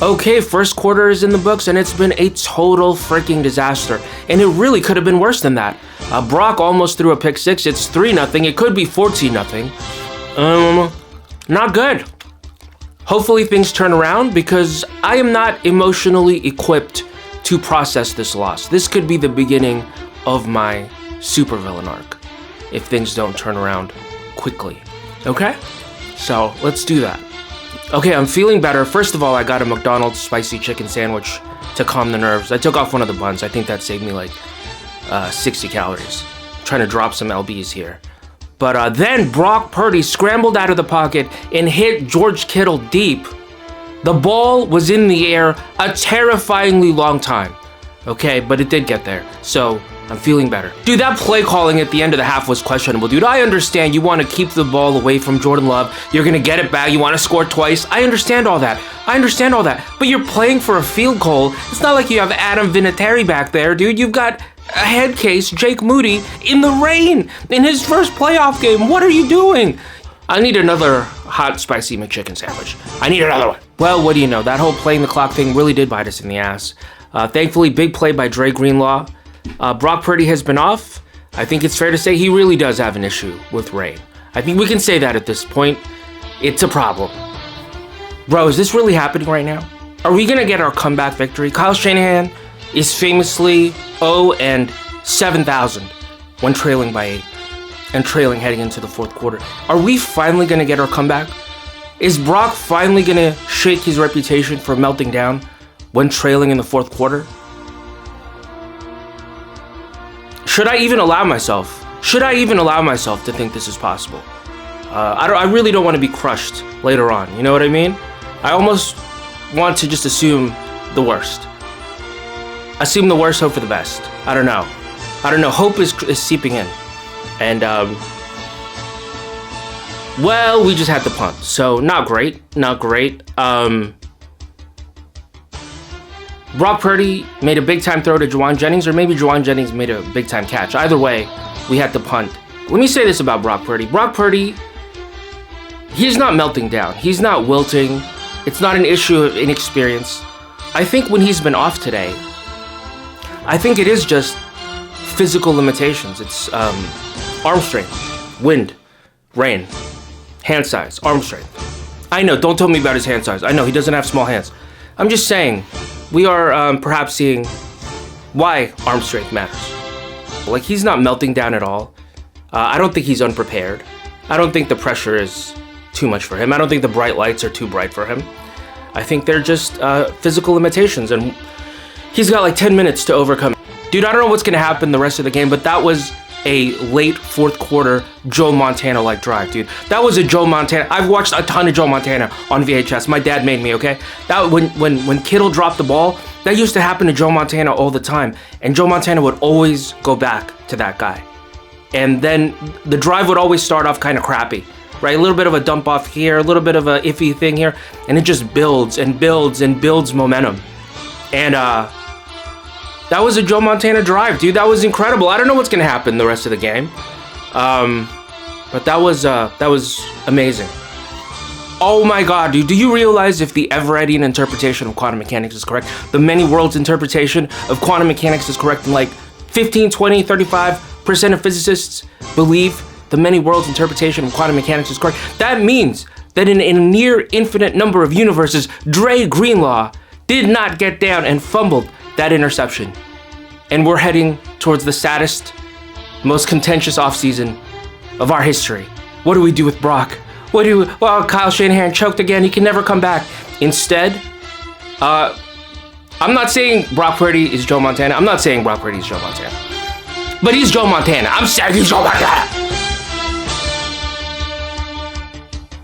Okay, first quarter is in the books and it's been a total freaking disaster. And it really could have been worse than that. Brock almost threw a pick six. It's 3-0. It could be 14-0. Not good. Hopefully things turn around because I am not emotionally equipped to process this loss. This could be the beginning of my supervillain arc if things don't turn around quickly. Okay? So let's do that. Okay, I'm feeling better. First of all, I got a McDonald's spicy chicken sandwich to calm the nerves. I took off one of the buns. I think that saved me like 60 calories. I'm trying to drop some LBs here. But then Brock Purdy scrambled out of the pocket and hit George Kittle deep. The ball was in the air a terrifyingly long time. Okay, but it did get there. So I'm feeling better. Dude, that play calling at the end of the half was questionable. Dude, I understand you want to keep the ball away from Jordan Love. You're going to get it back. You want to score twice. I understand all that. But you're playing for a field goal. It's not like you have Adam Vinatieri back there, dude. You've got a head case, Jake Moody, in the rain in his first playoff game. What are you doing? I need another hot, spicy McChicken sandwich. I need another one. Well, what do you know? That whole playing the clock thing really did bite us in the ass. Thankfully, big play by Dre Greenlaw. Brock Purdy has been off. I think it's fair to say he really does have an issue with rain. I think we can say that at this point. It's a problem. Bro, is this really happening right now? Are we going to get our comeback victory? Kyle Shanahan is famously 0-7,000 when trailing by 8 and trailing heading into the fourth quarter. Are we finally going to get our comeback? Is Brock finally going to shake his reputation for melting down when trailing in the fourth quarter? Should I even allow myself to think this is possible? I really don't want to be crushed later on. You know what I mean? I almost want to just assume the worst. Assume the worst, hope for the best. I don't know. Hope is seeping in. And, well, we just had to punt. So, not great. Brock Purdy made a big-time throw to Juwan Jennings, or maybe Juwan Jennings made a big-time catch. Either way, we had to punt. Let me say this about Brock Purdy. Brock Purdy, he's not melting down. He's not wilting. It's not an issue of inexperience. I think when he's been off today, I think it is just physical limitations. It's arm strength, wind, rain, hand size, arm strength. I know, don't tell me about his hand size. I know, he doesn't have small hands. I'm just saying, we are perhaps seeing why arm strength matters. Like, he's not melting down at all. I don't think he's unprepared. I don't think the pressure is too much for him. I don't think the bright lights are too bright for him. I think they're just physical limitations, and he's got like 10 minutes to overcome. Dude, I don't know what's going to happen the rest of the game, but that was a late fourth quarter Joe Montana-like drive, dude. That was a Joe Montana. I've watched a ton of Joe Montana on VHS. My dad made me, okay? That when Kittle dropped the ball, that used to happen to Joe Montana all the time. And Joe Montana would always go back to that guy. And then the drive would always start off kind of crappy, right? A little bit of a dump off here, a little bit of a iffy thing here, and it just builds and builds and builds momentum. And that was a Joe Montana drive, dude. That was incredible. I don't know what's gonna happen the rest of the game, but that was amazing. Oh my God, dude! Do you realize if the Everettian interpretation of quantum mechanics is correct, the many worlds interpretation of quantum mechanics is correct, and like 15, 20, 35% of physicists believe the many worlds interpretation of quantum mechanics is correct? That means that in a near infinite number of universes, Dre Greenlaw did not get down and fumbled that interception. And we're heading towards the saddest, most contentious offseason of our history. What do we do with Brock? Well, Kyle Shanahan choked again. He can never come back. Instead, I'm not saying Brock Purdy is Joe Montana. But he's Joe Montana. I'm saying he's Joe Montana.